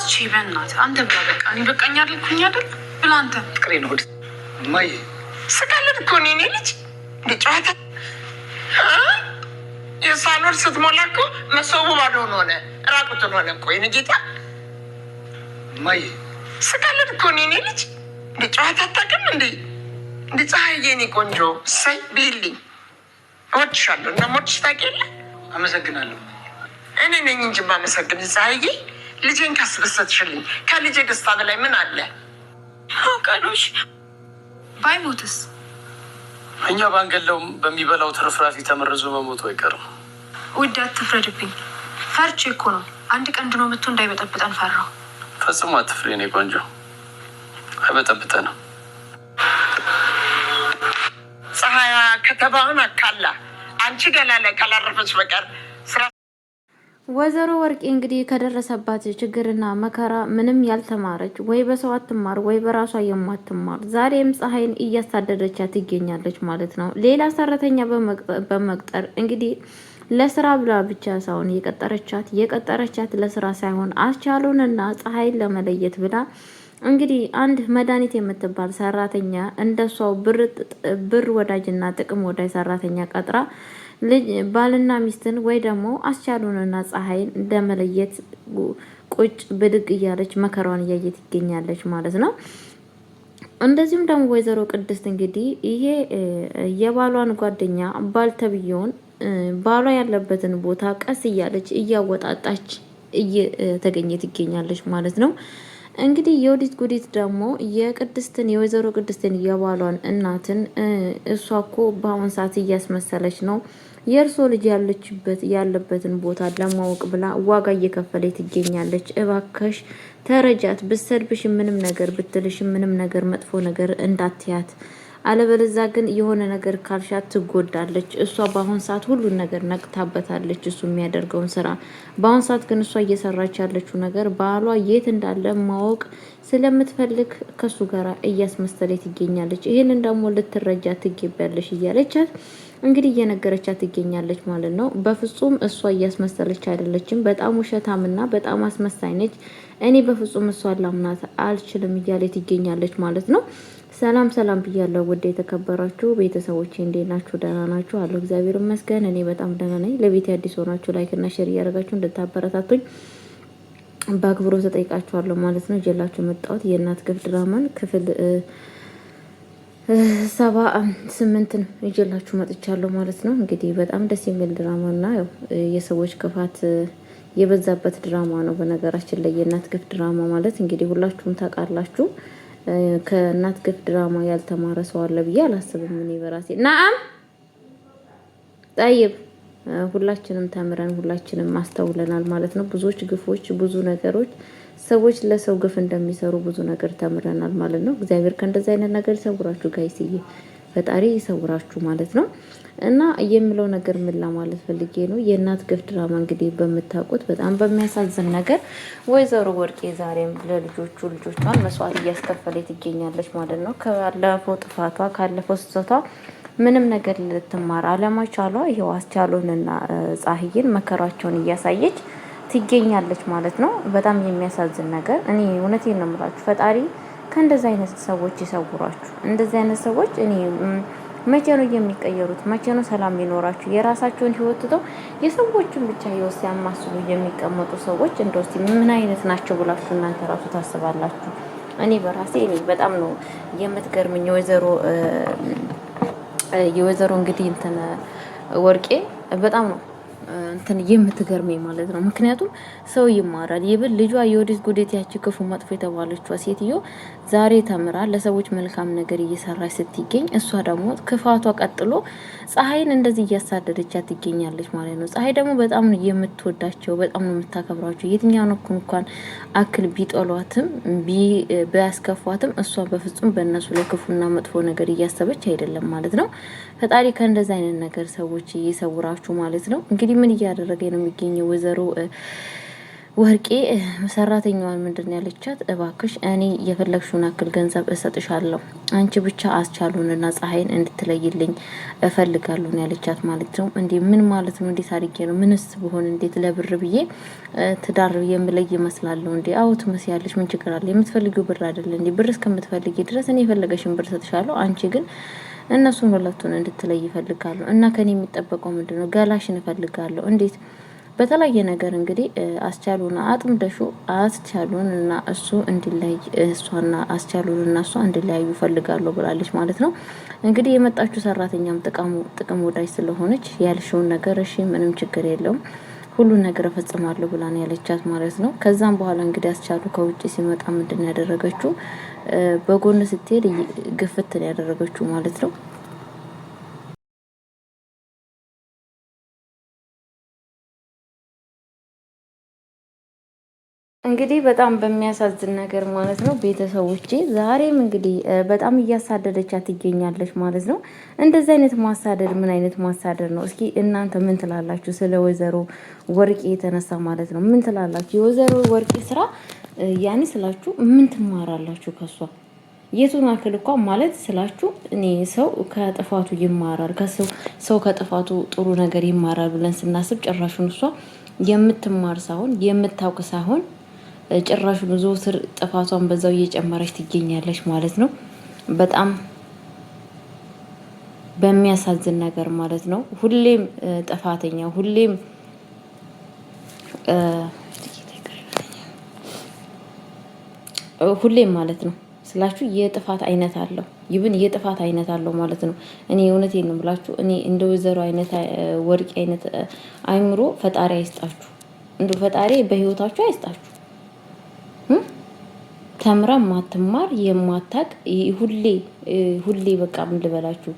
አስቺ በእናትህ አንተ ብላ በቃ እኔ በቃኝ አልኩኝ አይደል ብላ አንተ ፍቅሬ ነው ማይ ስቃለት እኮ ነው እኔ ልጅ እንደ ጨዋታ የሳሎን ስትሞላ እኮ መሶቡ ባዶ ሆነ ራቁቱን ሆነ እኮ የኔ ጌታ ማይ ስቃለት እኮ ነው እኔ ልጅ እንደ ጨዋታ አታውቅም እንደ ፀሐይ የኔ ቆንጆ ሳይ ቢልኝ እወድሻለሁ እና ሞትሽ ታውቂያለሽ። አመሰግናለሁ። እኔ ነኝ እንጂ የማመሰግን ፀሐዬ ልጄን ካስደሰትሽልኝ ከልጄ ደስታ በላይ ምን አለ? አውቃለሽ ባይሞትስ እኛ ባንገለውም በሚበላው ትርፍራፊ ተመርዞ መሞቱ አይቀርም። ውድ አትፍረድብኝ። ፈርቼ እኮ ነው አንድ ቀን ድኖ መጥቶ እንዳይበጠብጠን ፈራው። ፈጽሞ አትፍሪ የኔ ቆንጆ፣ አይበጠብጠንም። ፀሐያ ከተባውን አካላ አንቺ ገላ ላይ ካላረፈች በቀር ስራ ወይዘሮ ወርቄ እንግዲህ ከደረሰባት ችግርና መከራ ምንም ያልተማረች ወይ በሰው አትማር ወይ በራሷ የማትማር ዛሬም ፀሐይን እያሳደደቻት ትገኛለች ማለት ነው። ሌላ ሰራተኛ በመቅጠር እንግዲህ ለስራ ብላ ብቻ ሳይሆን የቀጠረቻት ለስራ ሳይሆን አስቻሉንና ፀሐይን ለመለየት ብላ እንግዲህ አንድ መድኃኒት የምትባል ሰራተኛ እንደሷው ብር ወዳጅና ጥቅም ወዳጅ ሰራተኛ ቀጥራ ልጅ ባልና ሚስትን ወይ ደግሞ አስቻሉንና ፀሐይን እንደመለየት ቁጭ ብድግ እያለች መከራዋን እያየት ትገኛለች ማለት ነው። እንደዚሁም ደግሞ ወይዘሮ ቅድስት እንግዲህ ይሄ የባሏን ጓደኛ ባልተብየውን ባሏ ያለበትን ቦታ ቀስ እያለች እያወጣጣች እየተገኘ ትገኛለች ማለት ነው። እንግዲህ የወዲት ጉዲት ደግሞ የወይዘሮ ቅድስትን የባሏን እናትን እሷ እኮ በአሁን ሰዓት እያስመሰለች ነው የእርሶ ልጅ ያለበትን ቦታ ለማወቅ ብላ ዋጋ እየከፈለች ትገኛለች። እባከሽ ተረጃት፣ ብሰድብሽ ምንም ነገር ብትልሽ ምንም ነገር መጥፎ ነገር እንዳትያት፣ አለበለዛ ግን የሆነ ነገር ካልሻት ትጎዳለች። እሷ በአሁን ሰዓት ሁሉን ነገር ነቅታበታለች እሱ የሚያደርገውን ስራ። በአሁን ሰዓት ግን እሷ እየሰራች ያለችው ነገር ባሏ የት እንዳለ ማወቅ ስለምትፈልግ ከሱ ጋር እያስመሰለች ትገኛለች። ይሄንን ደግሞ ልትረጃት ትገባለች እያለቻት እንግዲህ እየነገረቻት ትገኛለች ማለት ነው። በፍጹም እሷ እያስመሰለች አይደለችም። በጣም ውሸታምና በጣም አስመሳይ ነች። እኔ በፍጹም እሷ ላምናት አልችልም እያለች ትገኛለች ማለት ነው። ሰላም ሰላም ብያለሁ ውድ የተከበራችሁ ቤተሰቦቼ፣ እንዴት ናችሁ? ደህና ናችሁ? አለሁ እግዚአብሔር ይመስገን እኔ በጣም ደህና ነኝ። ለቤት አዲስ ሆናችሁ ላይክ እና ሼር እያደረጋችሁ እንድታበረታቱኝ በአክብሮት ተጠይቃችኋለሁ ማለት ነው። ጀላችሁ መጣሁት የእናት ግፍ ድራማን ክፍል 78 ይዤላችሁ መጥቻለሁ ማለት ነው። እንግዲህ በጣም ደስ የሚል ድራማና ያው የሰዎች ክፋት የበዛበት ድራማ ነው። በነገራችን ላይ የእናት ግፍ ድራማ ማለት እንግዲህ ሁላችሁም ታውቃላችሁ። ከእናት ግፍ ድራማ ያልተማረ ሰው አለ ብዬ አላስብም እኔ በራሴ። ናአም ጠይብ ሁላችንም ተምረን ሁላችንም አስተውለናል ማለት ነው። ብዙዎች ግፎች፣ ብዙ ነገሮች ሰዎች ለሰው ግፍ እንደሚሰሩ ብዙ ነገር ተምረናል ማለት ነው። እግዚአብሔር ከእንደዚህ አይነት ነገር ይሰውራችሁ ጋይስዬ፣ ፈጣሪ ይሰውራችሁ ማለት ነው። እና የምለው ነገር ምን ለማለት ፈልጌ ነው፣ የእናት ግፍ ድራማ እንግዲህ በምታውቁት በጣም በሚያሳዝን ነገር ወይዘሮ ወርቄ ዛሬም ልጆቿን መስዋዕት እያስከፈለች ትገኛለች ማለት ነው። ካለፈው ጥፋቷ ካለፈው ስህተቷ ምንም ነገር ልትማር አለመቻሏ ይኸው አስቻሉንና ፀሐይን መከራቸውን እያሳየች ትገኛለች ማለት ነው። በጣም የሚያሳዝን ነገር። እኔ እውነቴን ነው የምላችሁ፣ ፈጣሪ ከእንደዚህ አይነት ሰዎች ይሰውራችሁ። እንደዚህ አይነት ሰዎች እኔ መቼ ነው የሚቀየሩት? መቼ ነው ሰላም ሊኖራችሁ? የራሳቸውን ህይወት ትተው የሰዎችን ብቻ ህይወት ሲያማስሉ የሚቀመጡ ሰዎች እንደው እስቲ ምን አይነት ናቸው ብላችሁ እናንተ ራሱ ታስባላችሁ? እኔ በራሴ በጣም ነው የምትገርምኝ የወይዘሮ እንግዲህ እንትን ወርቄ በጣም ነው እንትን የምትገርመኝ ማለት ነው። ምክንያቱም ሰው ይማራል። ይብል ልጇ የወዲት ጉዴት ያቺ ክፉ መጥፎ የተባለችው ሴትዮ ዛሬ ተምራ ለሰዎች መልካም ነገር እየሰራች ስትገኝ፣ እሷ ደግሞ ክፋቷ ቀጥሎ ፀሐይን እንደዚህ እያሳደደቻት ትገኛለች ማለት ነው። ፀሐይ ደግሞ በጣም ነው የምትወዳቸው፣ በጣም ነው የምታከብራቸው። የትኛው ነው እንኳን አክል ቢጠሏትም ቢያስከፏትም እሷ በፍጹም በእነሱ ላይ ክፉና መጥፎ ነገር እያሰበች አይደለም ማለት ነው። ፈጣሪ ከእንደዚህ አይነት ነገር ሰዎች እየሰውራችሁ ማለት ነው። እንግዲህ ምን እያደረገ ነው የሚገኘው ወይዘሮ ወርቄ ሰራተኛዋን ምንድን ያለቻት? እባክሽ እኔ የፈለግሽውን አክል ገንዘብ እሰጥሻለሁ፣ አንቺ ብቻ አስቻሉንና ፀሐይን እንድትለይልኝ እፈልጋለሁ ያለቻት ማለት ነው። እንዴ ምን ማለት ነው? እንዴት አድርጌ ነው? ምንስ ብሆን እንዴት ለብር ብዬ ትዳር የምለይ ይመስላለሁ እንዴ? አዎ ትመስያለሽ። ምን ችግር አለ? የምትፈልጊው ብር አይደለ እንዴ? ብር እስከምትፈልጊ ድረስ እኔ የፈለገሽን ብር እሰጥሻለሁ። አንቺ ግን እነሱን ሁለቱን እንድትለይ ይፈልጋለሁ እና ከኔ የሚጠበቀው ምንድነው? ገላሽን እፈልጋለሁ። እንዴት በተለያየ ነገር እንግዲህ አስቻሉና አጥምደሹ አስቻሉን እና እሱ እንዲለይ እሷና አስቻሉን እና እሷ እንዲለያዩ ፈልጋለሁ ብላለች ማለት ነው። እንግዲህ የመጣችው ሰራተኛም ጥቅም ወዳጅ ስለሆነች ያልሽውን ነገር እሺ ምንም ችግር የለውም ሁሉን ነገር እፈጽማለሁ ብላ ነው ያለቻት ማለት ነው። ከዛም በኋላ እንግዲህ አስቻሉ ከውጭ ሲመጣ ምንድን ያደረገችው? በጎን ስትሄድ ግፍት ነው ያደረገችው ማለት ነው። እንግዲህ በጣም በሚያሳዝን ነገር ማለት ነው ቤተሰቦቼ ዛሬም እንግዲህ በጣም እያሳደደቻት ትገኛለች ማለት ነው። እንደዚህ አይነት ማሳደድ ምን አይነት ማሳደድ ነው? እስኪ እናንተ ምን ትላላችሁ? ስለ ወይዘሮ ወርቄ የተነሳ ማለት ነው ምን ትላላችሁ? የወይዘሮ ወርቄ ስራ ያኔ ስላችሁ ምን ትማራላችሁ ከሷ? የቱን አክል እንኳን ማለት ስላችሁ እኔ ሰው ከጥፋቱ ይማራል ሰው ከጥፋቱ ጥሩ ነገር ይማራል ብለን ስናስብ ጭራሹን እሷ የምትማር ሳይሆን የምታውቅ ሳይሆን ጭራሹን ዘወትር ጥፋቷን በዛው እየጨመረች ትገኛለች ማለት ነው። በጣም በሚያሳዝን ነገር ማለት ነው። ሁሌም ጥፋተኛ ሁሌም ማለት ነው ስላችሁ የጥፋት አይነት አለው ይብን የጥፋት አይነት አለው ማለት ነው። እኔ እውነቴን ነው ብላችሁ እኔ እንደ ወይዘሮ አይነት ወርቄ አይነት አይምሮ ፈጣሪ አይስጣችሁ፣ እንደ ፈጣሪ በህይወታችሁ አይስጣችሁ። ተምራ ማትማር የማታቅ ሁሌ በቃ ምን ልበላችሁ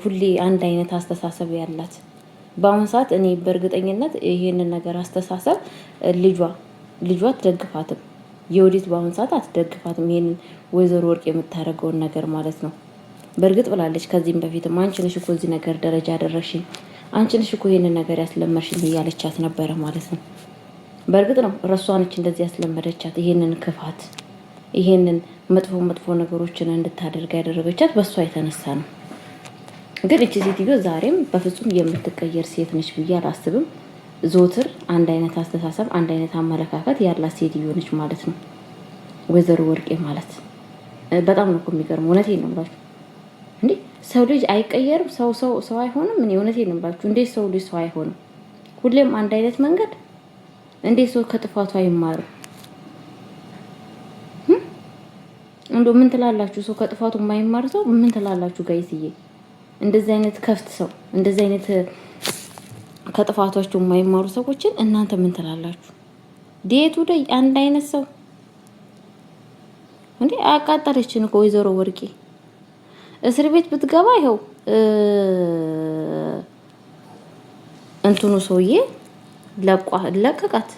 ሁሌ አንድ አይነት አስተሳሰብ ያላት በአሁን ሰዓት እኔ በእርግጠኝነት ይሄንን ነገር አስተሳሰብ ልጇ አትደግፋትም። የወዲት በአሁን ሰዓት አትደግፋትም። ይሄንን ወይዘሮ ወርቅ የምታደርገውን ነገር ማለት ነው። በእርግጥ ብላለች ከዚህም በፊትም አንቺ ነሽ እኮ እዚህ ነገር ደረጃ ያደረሽኝ፣ አንቺ ነሽ እኮ ይሄንን ነገር ያስለመርሽኝ እያለቻት ነበረ ማለት ነው። በእርግጥ ነው እሷ ነች እንደዚህ ያስለመደቻት ይሄንን ክፋት ይሄንን መጥፎ ነገሮችን እንድታደርግ ያደረገቻት በእሷ የተነሳ ነው። ግን እቺ ሴትዮ ዛሬም በፍጹም የምትቀየር ሴት ነች ብዬ አላስብም። ዘወትር አንድ አይነት አስተሳሰብ አንድ አይነት አመለካከት ያላት ሴትዮ ነች ማለት ነው ወይዘሮ ወርቄ ማለት። በጣም ነው የሚገርመው። እውነቴን ነው ብላችሁ እንዴ ሰው ልጅ አይቀየርም? ሰው አይሆንም? እኔ እውነቴን ነው ብላችሁ እንዴት ሰው ልጅ ሰው አይሆንም? ሁሌም አንድ አይነት መንገድ እንዴት ሰው ከጥፋቱ አይማርም? እንዶ ምን ትላላችሁ? ሰው ከጥፋቱ የማይማር ሰው ምን ትላላችሁ ጋይስዬ? እንደዚህ አይነት ከፍት ሰው እንደዚህ አይነት ከጥፋቷቸው የማይማሩ ሰዎችን እናንተ ምን ትላላችሁ? ዴቱ ላይ አንድ አይነት ሰው እንዴ አቃጠለችን እኮ ወይዘሮ ወርቄ እስር ቤት ብትገባ ይኸው እንትኑ ሰውዬ ለቀቃት።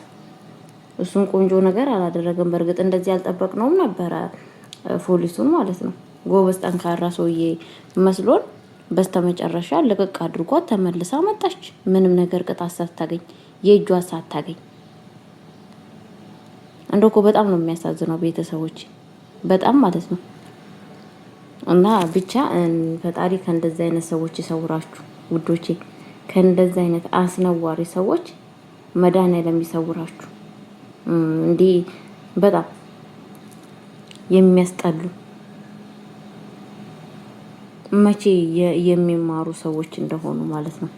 እሱን ቆንጆ ነገር አላደረገም። በእርግጥ እንደዚህ አልጠበቅነውም ነበረ ፖሊሱን ማለት ነው። ጎበዝ ጠንካራ ሰውዬ መስሎን በስተመጨረሻ ልቅቅ አድርጓት ተመልሳ መጣች። ምንም ነገር ቅጣት ሳታገኝ የእጇ ሳታገኝ እንደው እኮ በጣም ነው የሚያሳዝነው ቤተሰቦች በጣም ማለት ነው። እና ብቻ ፈጣሪ ከእንደዚህ አይነት ሰዎች ይሰውራችሁ ውዶቼ፣ ከእንደዚህ አይነት አስነዋሪ ሰዎች መድኃኒዓለም ይሰውራችሁ። እንዲህ በጣም የሚያስጠሉ መቼ የሚማሩ ሰዎች እንደሆኑ ማለት ነው።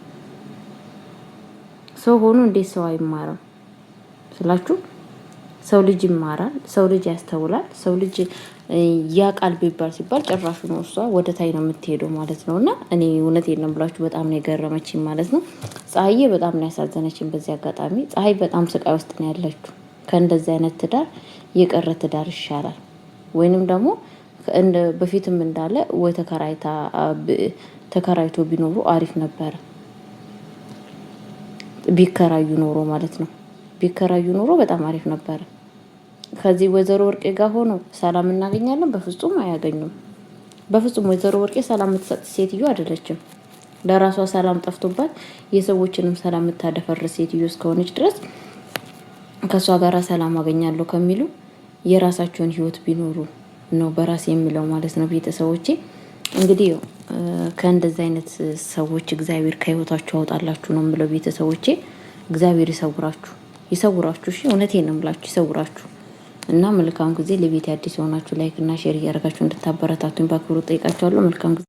ሰው ሆኖ እንዴት ሰው አይማርም ስላችሁ፣ ሰው ልጅ ይማራል፣ ሰው ልጅ ያስተውላል፣ ሰው ልጅ ያቃል ቢባል ሲባል ጭራሹ ነው እሷ ወደ ታይ ነው የምትሄደው ማለት ነው። እና እኔ እውነቴን ነው ብላችሁ በጣም ነው የገረመችኝ ማለት ነው። ፀሐዬ በጣም ነው ያሳዘነችኝ በዚህ አጋጣሚ። ፀሐይ በጣም ስቃይ ውስጥ ነው ያለችው። ከእንደዚህ አይነት ትዳር የቀረ ትዳር ይሻላል። ወይንም ደግሞ በፊትም እንዳለ ወይ ተከራይቶ ቢኖሩ አሪፍ ነበረ። ቢከራዩ ኖሮ ማለት ነው። ቢከራዩ ኖሮ በጣም አሪፍ ነበረ። ከዚህ ወይዘሮ ወርቄ ጋር ሆኖ ሰላም እናገኛለን? በፍጹም አያገኙም። በፍጹም ወይዘሮ ወርቄ ሰላም የምትሰጥ ሴትዮ አይደለችም። ለራሷ ሰላም ጠፍቶባት የሰዎችንም ሰላም የምታደፈርስ ሴትዮ እስከሆነች ድረስ ከሷ ጋር ሰላም አገኛለሁ ከሚሉ የራሳቸውን ህይወት ቢኖሩ ነው በራስ የሚለው ማለት ነው። ቤተሰቦቼ እንግዲህ ከእንደዚህ አይነት ሰዎች እግዚአብሔር ከህይወታችሁ አውጣላችሁ ነው የምለው። ቤተሰቦቼ እግዚአብሔር ይሰውራችሁ። እሺ እውነቴን ነው የምላችሁ፣ ይሰውራችሁ እና መልካም ጊዜ። ለቤት አዲስ የሆናችሁ ላይክ እና ሼር እያደረጋችሁ እንድታበረታቱኝ በአክብሮት ጠይቃችኋለሁ። መልካም ጊዜ